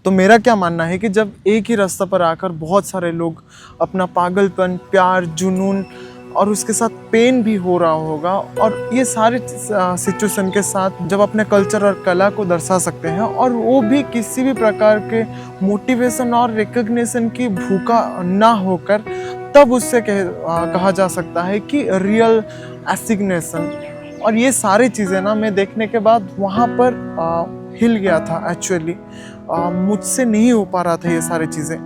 तो मेरा क्या मानना है कि जब एक ही रास्ता पर आकर बहुत सारे लोग अपना पागलपन, प्यार, जुनून और उसके साथ पेन भी हो रहा होगा, और ये सारे सिचुएशन के साथ जब अपने कल्चर और कला को दर्शा सकते हैं, और वो भी किसी भी प्रकार के मोटिवेशन और रिकग्निशन की भूखा ना होकर, तब उससे कहा जा सकता है कि रियल एसिग्नेशन। और ये सारी चीज़ें ना मैं देखने के बाद वहाँ पर हिल गया था एक्चुअली। मुझसे नहीं हो पा रहा था ये सारी चीज़ें।